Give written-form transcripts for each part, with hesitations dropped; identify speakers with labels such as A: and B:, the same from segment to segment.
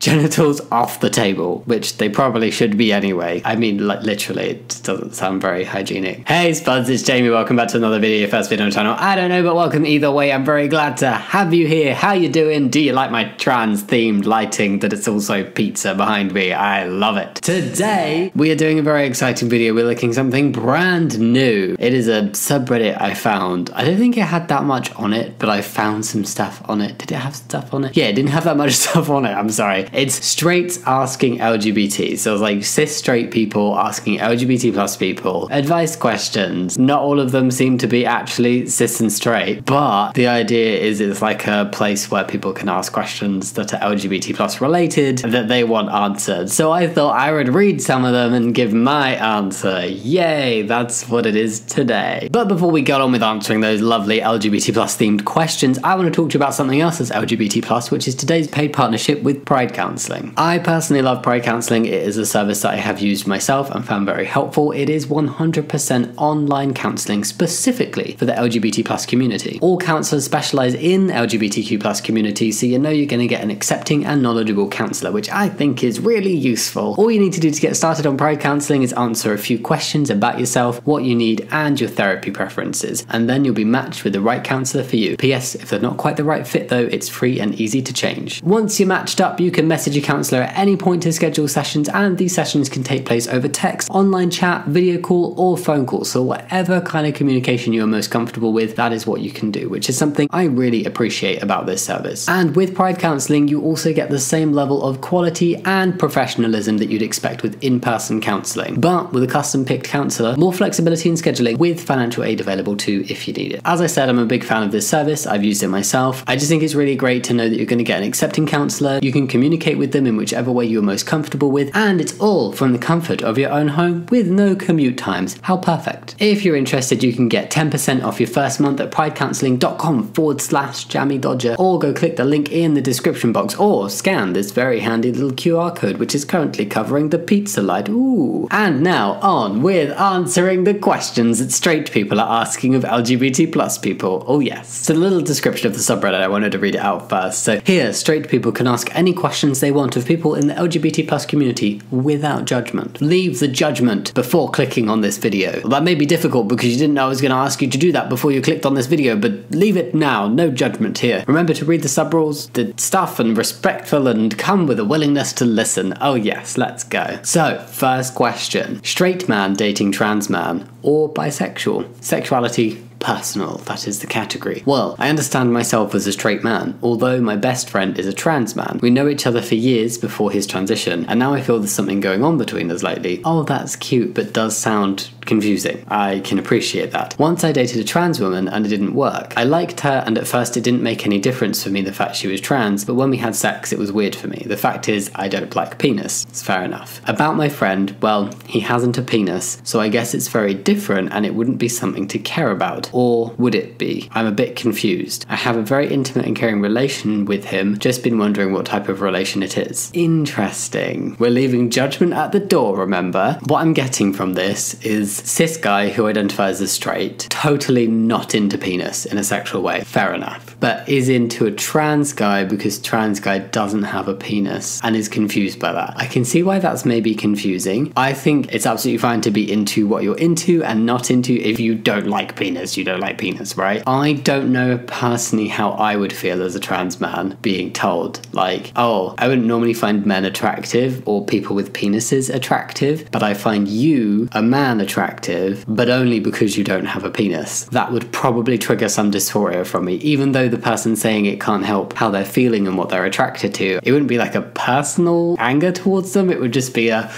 A: genitals off the table, which they probably should be anyway. I mean, like, literally, it just doesn't sound very hygienic. Hey Spuds, it's Jamie. Welcome back to another video, first video on the channel. I don't know, but welcome either way. I'm very glad to have you here. How you doing? Do you like my trans-themed lighting that it's also pizza behind me? I love it. Today, we are doing a very exciting video. We're looking at something brand new. It is a subreddit I found. I don't think it had that much on it, but I found some stuff on it. Did it have stuff on it? Yeah, it didn't have that much stuff on it. I'm sorry. It's straights asking LGBT. So it's like cis straight people asking LGBT plus people advice questions. Not all of them seem to be actually cis and straight, but the idea is it's like a place where people can ask questions that are LGBT plus related that they want answered. So I thought I would read some of them and give my answer. Yay, that's what it is today. But before we get on with answering those lovely LGBT plus themed questions, I want to talk to you about something else that's LGBT plus, which is today's paid partnership with PrideCounseling. I personally love PrideCounseling. It is a service that I have used myself and found very helpful. It is 100% online counseling specifically for the LGBT plus community. All counselors specialize in LGBTQ plus community, so you know you're going to get an accepting and knowledgeable counselor, which I think is really useful. All you need to do to get started on PrideCounseling is answer a few questions about yourself, what you need, and your therapy preferences, and then you'll be matched with the right counselor for you. P.S. If they're not quite the right fit though, it's free and easy to change. Once you're matched up, you can message your counselor at any point to schedule sessions, and these sessions can take place over text, online chat, video call, or phone call. So whatever kind of communication you are most comfortable with, that is what you can do, which is something I really appreciate about this service. And with PrideCounseling, you also get the same level of quality and professionalism that you'd expect with in-person counseling, but with a custom-picked counselor, more flexibility in scheduling, with financial aid available too if you need it. As I said, I'm a big fan of this service. I've used it myself. I just think it's really great to know that you're going to get an accepting counselor. You can communicate with them in whichever way you're most comfortable with, and it's all from the comfort of your own home with no commute times. How perfect. If you're interested, you can get 10% off your first month at pridecounseling.com/Jammidodger, or go click the link in the description box, or scan this very handy little QR code which is currently covering the pizza light. Ooh. And now on with answering the questions that straight people are asking of LGBT plus people. Oh yes. So the little description of the subreddit, I wanted to read it out first. So here, straight people can ask any questions they want of people in the LGBT plus community without judgment. Leave the judgment before clicking on this video. Well, that may be difficult because you didn't know I was going to ask you to do that before you clicked on this video, but leave it now. No judgment here. Remember to read the sub rules, the stuff, and respectful, and come with a willingness to listen. Oh yes, let's go. So first question: straight man dating trans man or bisexual? Sexuality personal, that is the category. Well, I understand myself as a straight man, although my best friend is a trans man. We know each other for years before his transition, and now I feel there's something going on between us lately. Oh, that's cute, but does sound confusing. I can appreciate that. Once I dated a trans woman and it didn't work. I liked her, and at first it didn't make any difference for me the fact she was trans, but when we had sex it was weird for me. The fact is, I don't like penis. It's fair enough. About my friend, well, he hasn't a penis, so I guess it's very different and it wouldn't be something to care about. Or would it be? I'm a bit confused. I have a very intimate and caring relation with him, just been wondering what type of relation it is. Interesting. We're leaving judgment at the door, remember? What I'm getting from this is cis guy who identifies as straight, totally not into penis in a sexual way, fair enough, but is into a trans guy because trans guy doesn't have a penis and is confused by that. I can see why that's maybe confusing. I think it's absolutely fine to be into what you're into and not into. If you don't like penis, you don't like penis, right? I don't know personally how I would feel as a trans man being told, like, oh, I wouldn't normally find men attractive or people with penises attractive, but I find you, a man, attractive, but only because you don't have a penis. That would probably trigger some dysphoria from me, even though the person saying it can't help how they're feeling and what they're attracted to. It wouldn't be like a personal anger towards them, it would just be a,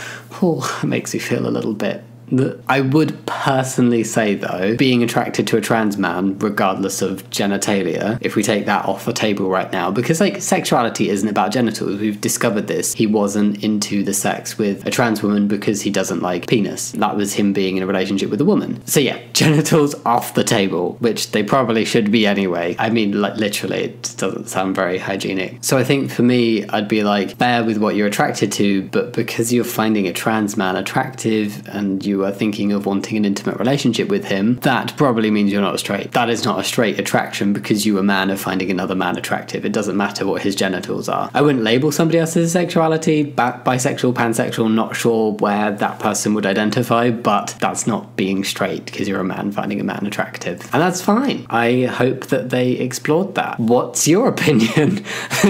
A: oh, it makes me feel a little bit. I would personally say though, being attracted to a trans man regardless of genitalia, if we take that off the table right now, because like sexuality isn't about genitals, we've discovered this. He wasn't into the sex with a trans woman because he doesn't like penis. That was him being in a relationship with a woman. So yeah, genitals off the table, which they probably should be anyway. I mean, like literally, it just doesn't sound very hygienic. So I think for me, I'd be like, bear with what you're attracted to, but because you're finding a trans man attractive and you you are thinking of wanting an intimate relationship with him, that probably means you're not straight. That is not a straight attraction because you, a man, are finding another man attractive. It doesn't matter what his genitals are. I wouldn't label somebody else's sexuality bisexual, pansexual, not sure where that person would identify, but that's not being straight because you're a man finding a man attractive. And that's fine. I hope that they explored that. What's your opinion?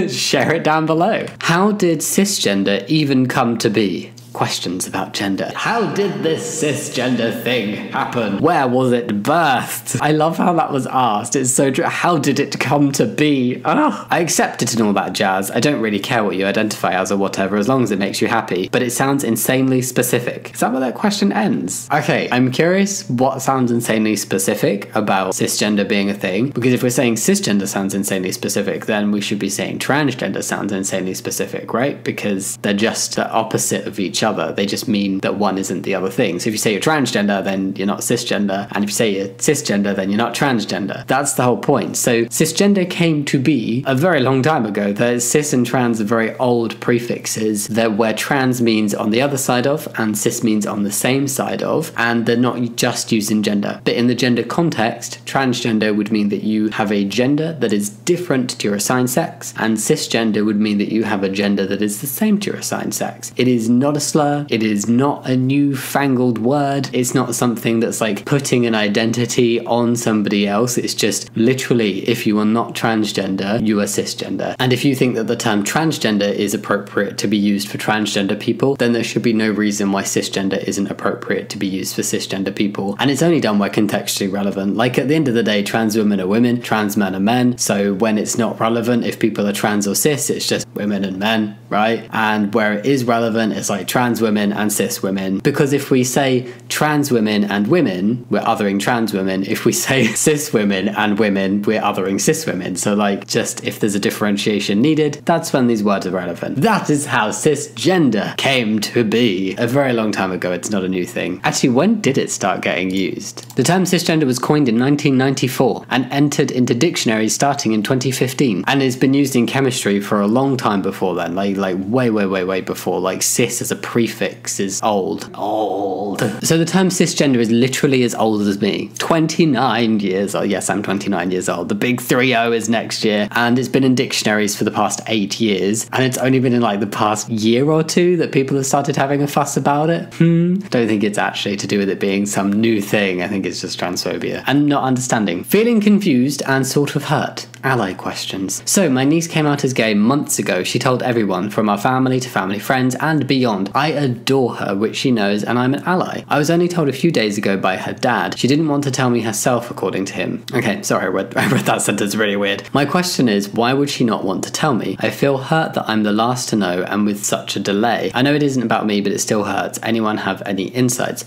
A: Share it down below. How did cisgender even come to be? Questions about gender. How did this cisgender thing happen? Where was it birthed? I love how that was asked. It's so true. How did it come to be? Oh, I accept it and all that jazz. I don't really care what you identify as or whatever, as long as it makes you happy. But it sounds insanely specific. Is that where that question ends? Okay, I'm curious what sounds insanely specific about cisgender being a thing. Because if we're saying cisgender sounds insanely specific, then we should be saying transgender sounds insanely specific, right? Because they're just the opposite of each other. They just mean that one isn't the other thing. So if you say you're transgender, then you're not cisgender. And if you say you're cisgender, then you're not transgender. That's the whole point. So cisgender came to be a very long time ago. There's cis and trans are very old prefixes that where trans means on the other side of and cis means on the same side of, and they're not just used in gender. But in the gender context, transgender would mean that you have a gender that is different to your assigned sex, and cisgender would mean that you have a gender that is the same to your assigned sex. It is not a slur. It is not a newfangled word. It's not something that's like putting an identity on somebody else. It's just literally, if you are not transgender, you are cisgender. And if you think that the term transgender is appropriate to be used for transgender people, then there should be no reason why cisgender isn't appropriate to be used for cisgender people. And it's only done where contextually relevant. Like at the end of the day, trans women are women, trans men are men. So when it's not relevant, if people are trans or cis, it's just women and men, right? And where it is relevant, it's like trans women and cis women. Because if we say trans women and women, we're othering trans women. If we say cis women and women, we're othering cis women. So like, just if there's a differentiation needed, that's when these words are relevant. That is how cisgender came to be. A very long time ago. It's not a new thing. Actually, when did it start getting used? The term cisgender was coined in 1994 and entered into dictionaries starting in 2015, and it's been used in chemistry for a long time before then, like way before. Like cis as a prefix is old. So the term cisgender is literally as old as me. 29 years old. Yes, I'm 29 years old. The big 3-0 is next year, and it's been in dictionaries for the past 8 years, and it's only been in like the past year or two that people have started having a fuss about it. Don't think it's actually to do with it being some new thing. I think it's just transphobia and not understanding. Feeling confused and sort of hurt. Ally questions. So my niece came out as gay months ago. She told everyone from our family to family friends and beyond. I adore her, which she knows, and I'm an ally. I was only told a few days ago by her dad. She didn't want to tell me herself, according to him. Okay, sorry, I read that sentence really weird. My question is, why would she not want to tell me? I feel hurt that I'm the last to know and with such a delay. I know it isn't about me, but it still hurts. Anyone have any insights?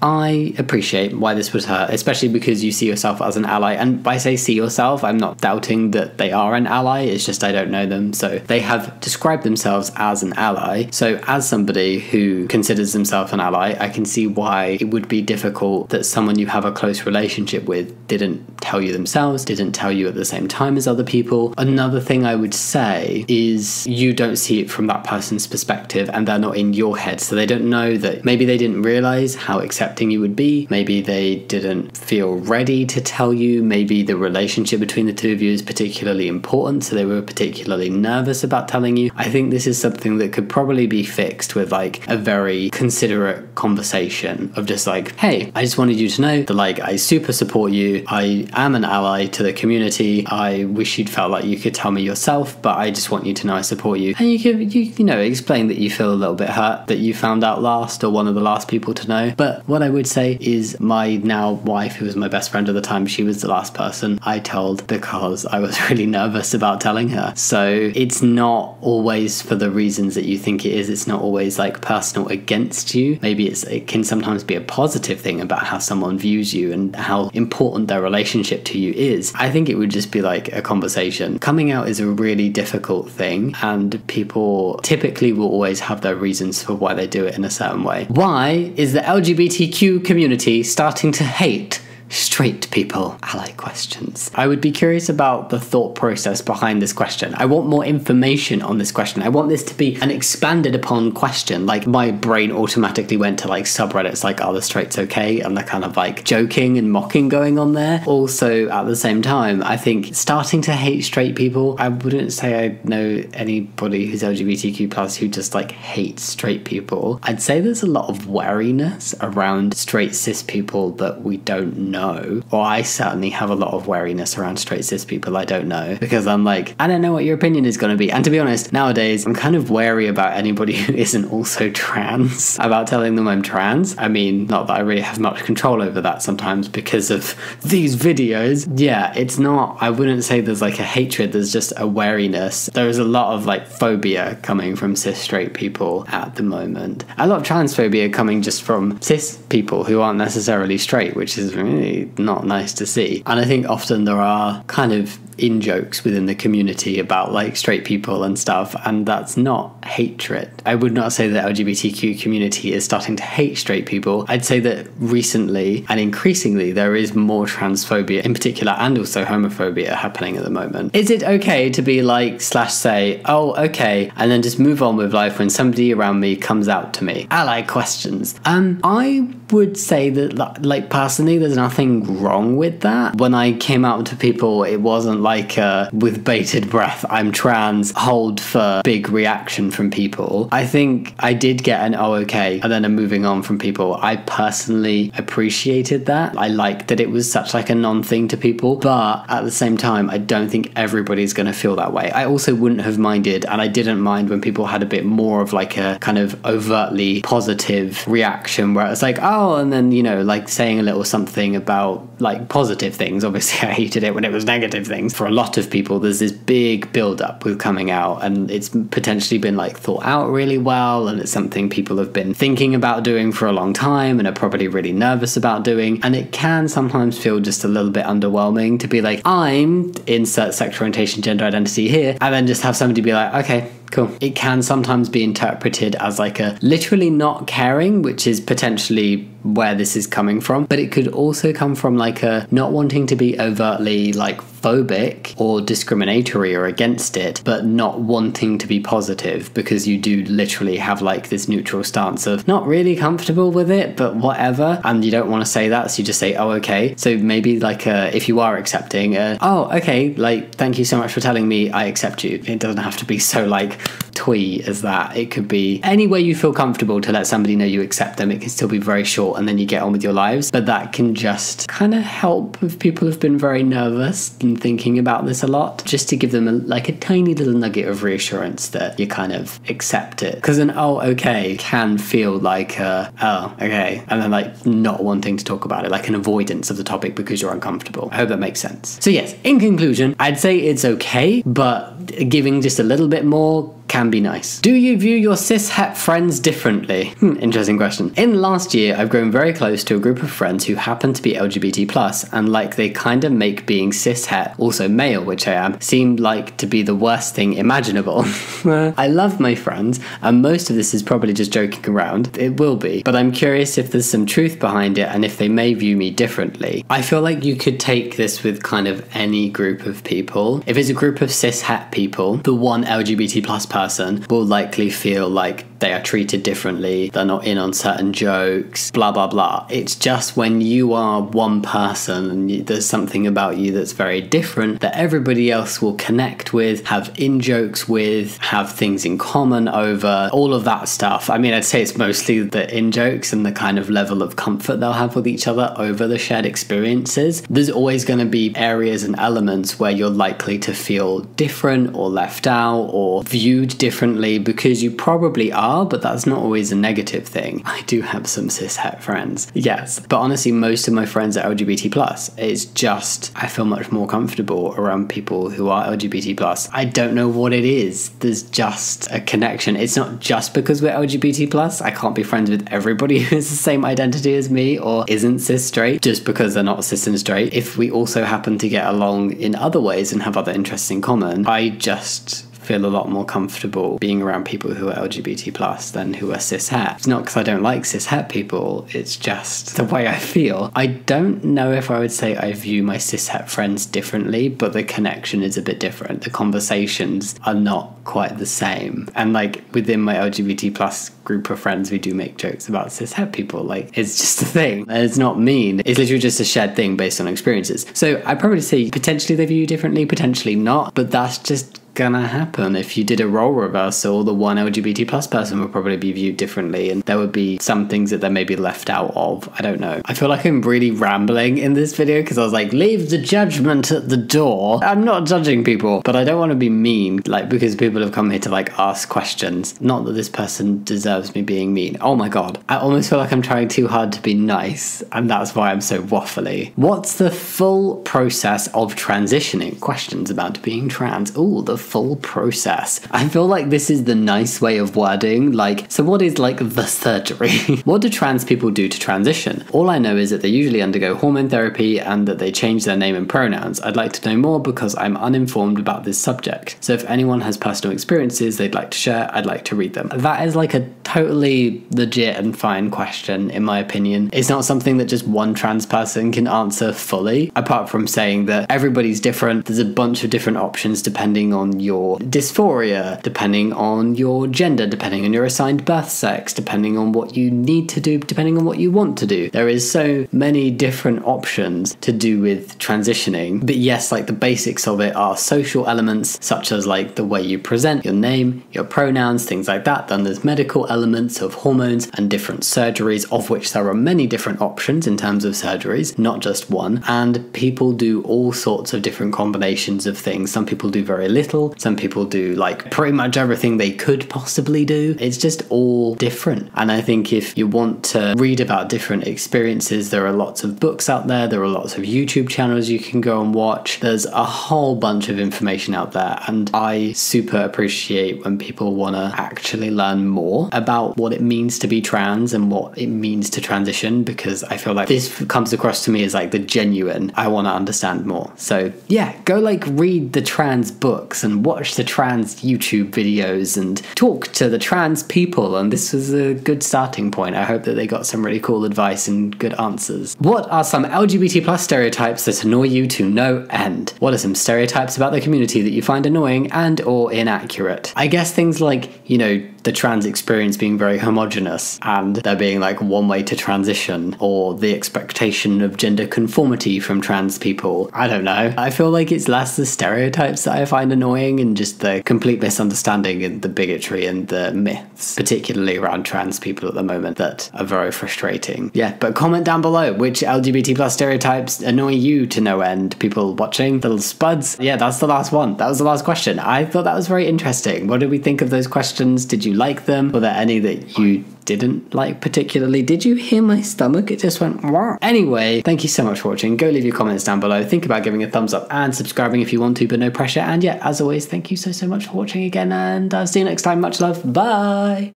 A: I appreciate why this would hurt, especially because you see yourself as an ally. And by say see yourself, I'm not doubting that they are an ally. It's just I don't know them. So they have described themselves as an ally. So as somebody who considers themselves an ally, I can see why it would be difficult that someone you have a close relationship with didn't tell you themselves, didn't tell you at the same time as other people. Another thing I would say is you don't see it from that person's perspective and they're not in your head. So they don't know that maybe they didn't realize how accepting you would be. Maybe they didn't feel ready to tell you. Maybe the relationship between the two of you is particularly important, so they were particularly nervous about telling you. I think this is something that could probably be fixed with like a very considerate conversation of just like, hey, I just wanted you to know that like I super support you. I am an ally to the community. I wish you'd felt like you could tell me yourself, but I just want you to know I support you. And you know, explain that you feel a little bit hurt that you found out last or one of the last people to know. But what I would say is my now wife, who was my best friend at the time, she was the last person I told because I was really nervous about telling her. So it's not always for the reasons that you think it is. It's not always like personal against you. Maybe it can sometimes be a positive thing about how someone views you and how important their relationship to you is. I think it would just be like a conversation. Coming out is a really difficult thing, and people typically will always have their reasons for why they do it in a certain way. Why is the LGBTQ community starting to hate straight people? Ally questions. I would be curious about the thought process behind this question. I want more information on this question. I want this to be an expanded upon question. Like, my brain automatically went to like subreddits like, are the straights okay? And the kind of like joking and mocking going on there. Also, at the same time, I think starting to hate straight people, I wouldn't say I know anybody who's LGBTQ plus who just like hates straight people. I'd say there's a lot of wariness around straight cis people that we don't know, or I certainly have a lot of wariness around straight cis people I don't know, because I'm like, I don't know what your opinion is going to be. And to be honest, nowadays I'm kind of wary about anybody who isn't also trans, about telling them I'm trans. I mean, not that I really have much control over that sometimes because of these videos. Yeah, it's not, I wouldn't say there's like a hatred, there's just a wariness. There is a lot of like phobia coming from cis straight people at the moment. A lot of transphobia coming just from cis people who aren't necessarily straight, which is really not nice to see. And I think often there are kind of in-jokes within the community about like straight people and stuff, and that's not hatred. I would not say that LGBTQ community is starting to hate straight people. I'd say that recently and increasingly there is more transphobia in particular, and also homophobia happening at the moment. Is it okay to be like /say, oh okay, and then just move on with life when somebody around me comes out to me? Ally questions. I would say that like personally there's nothing wrong with that. When I came out to people, it wasn't like with bated breath, I'm trans, hold for big reaction from people. I think I did get an oh okay and then a moving on from people. I personally appreciated that. I liked that it was such like a non-thing to people, but at the same time I don't think everybody's going to feel that way. I also wouldn't have minded, and I didn't mind when people had a bit more of like a kind of overtly positive reaction where it's like, oh, and then, you know, like saying a little something about like positive things. Obviously I hated it when it was negative things. For a lot of people there's this big build up with coming out, and it's potentially been like thought out really well, and it's something people have been thinking about doing for a long time and are probably really nervous about doing, and it can sometimes feel just a little bit underwhelming to be like, I'm insert sexual orientation, gender identity here, and then just have somebody be like, okay, cool. It can sometimes be interpreted as like a literally not caring, which is potentially where this is coming from, but it could also come from like a not wanting to be overtly like phobic or discriminatory or against it, but not wanting to be positive because you do literally have like this neutral stance of not really comfortable with it, but whatever, and you don't want to say that, so you just say, oh okay. So maybe like if you are accepting, oh okay, like thank you so much for telling me I accept you. It doesn't have to be so like twee as that. It could be any way you feel comfortable to let somebody know you accept them. It can still be very short and then you get on with your lives, but that can just kind of help if people have been very nervous and thinking about this a lot, just to give them like a tiny little nugget of reassurance that you kind of accept it. Because an oh okay can feel like oh okay, and then like not wanting to talk about it, like an avoidance of the topic because you're uncomfortable. I hope that makes sense. So yes, in conclusion, I'd say it's okay, but giving just a little bit more can be nice. Do you view your cis-het friends differently? Interesting question. In the last year, I've grown very close to a group of friends who happen to be LGBT+, and like they kind of make being cis-het, also male, which I am, seem like to be the worst thing imaginable. I love my friends, and most of this is probably just joking around. It will be, but I'm curious if there's some truth behind it and if they may view me differently. I feel like you could take this with kind of any group of people. If it's a group of cis-het people, the one LGBT+ person will likely feel like they are treated differently, they're not in on certain jokes, blah blah blah. It's just when you are one person and there's something about you that's very different that everybody else will connect with, have in-jokes with, have things in common over, all of that stuff. I mean, I'd say it's mostly the in-jokes and the kind of level of comfort they'll have with each other over the shared experiences. There's always going to be areas and elements where you're likely to feel different or left out or viewed differently because you probably are, but that's not always a negative thing. I do have some cis-het friends, yes, but honestly most of my friends are LGBT+. It's just I feel much more comfortable around people who are LGBT+. I don't know what it is, there's just a connection. It's not just because we're LGBT+. I can't be friends with everybody who has the same identity as me or isn't cis straight just because they're not cis and straight. If we also happen to get along in other ways and have other interests in common, I just feel a lot more comfortable being around people who are LGBT plus than who are cis-het. It's not because I don't like cis-het people, it's just the way I feel. I don't know if I would say I view my cis-het friends differently, but the connection is a bit different. The conversations are not quite the same. And like within my LGBT plus group of friends, we do make jokes about cis-het people. Like, it's just a thing. And it's not mean. It's literally just a shared thing based on experiences. So I'd probably say potentially they view you differently, potentially not, but that's just gonna happen. If you did a role reversal, the one LGBT plus person would probably be viewed differently, and there would be some things that they may be left out of. I don't know. I feel like I'm really rambling in this video because I was like, leave the judgment at the door. I'm not judging people, but I don't want to be mean, like, because people have come here to like ask questions. Not that this person deserves me being mean. Oh my god. I almost feel like I'm trying too hard to be nice, and that's why I'm so waffly. What's the full process of transitioning? Questions about being trans. Ooh, the full process. I feel like this is the nice way of wording, like, so what is like the surgery? What do trans people do to transition? All I know is that they usually undergo hormone therapy and that they change their name and pronouns. I'd like to know more because I'm uninformed about this subject. So if anyone has personal experiences they'd like to share, I'd like to read them. That is like a totally legit and fine question, in my opinion. It's not something that just one trans person can answer fully, apart from saying that everybody's different. There's a bunch of different options depending on your dysphoria, depending on your gender, depending on your assigned birth sex, depending on what you need to do, depending on what you want to do. There is so many different options to do with transitioning. But yes, like the basics of it are social elements, such as like the way you present, your name, your pronouns, things like that. Then there's medical elements of hormones and different surgeries, of which there are many different options in terms of surgeries, not just one. And people do all sorts of different combinations of things. Some people do very little. Some people do like pretty much everything they could possibly do. It's just all different. And I think if you want to read about different experiences, there are lots of books out there. There are lots of YouTube channels you can go and watch. There's a whole bunch of information out there. And I super appreciate when people want to actually learn more about what it means to be trans and what it means to transition, because I feel like this comes across to me as like the genuine, I want to understand more. So yeah, go like read the trans books and watch the trans YouTube videos and talk to the trans people, and this was a good starting point. I hope that they got some really cool advice and good answers. What are some LGBT plus stereotypes that annoy you to no end? What are some stereotypes about the community that you find annoying and or inaccurate? I guess things like, you know, the trans experience being very homogenous and there being like one way to transition, or the expectation of gender conformity from trans people. I don't know. I feel like it's less the stereotypes that I find annoying and just the complete misunderstanding and the bigotry and the myths, particularly around trans people at the moment, that are very frustrating. Yeah, but comment down below which LGBT plus stereotypes annoy you to no end. People watching, little spuds. Yeah, that's the last one. That was the last question. I thought that was very interesting. What did we think of those questions? Did you like them? Were there any that you didn't like particularly? Did you hear my stomach? It just went wah. Anyway, thank you so much for watching. Go leave your comments down below. Think about giving a thumbs up and subscribing if you want to, but no pressure. And yeah, as always, thank you so much for watching again, and I'll see you next time. Much love. Bye.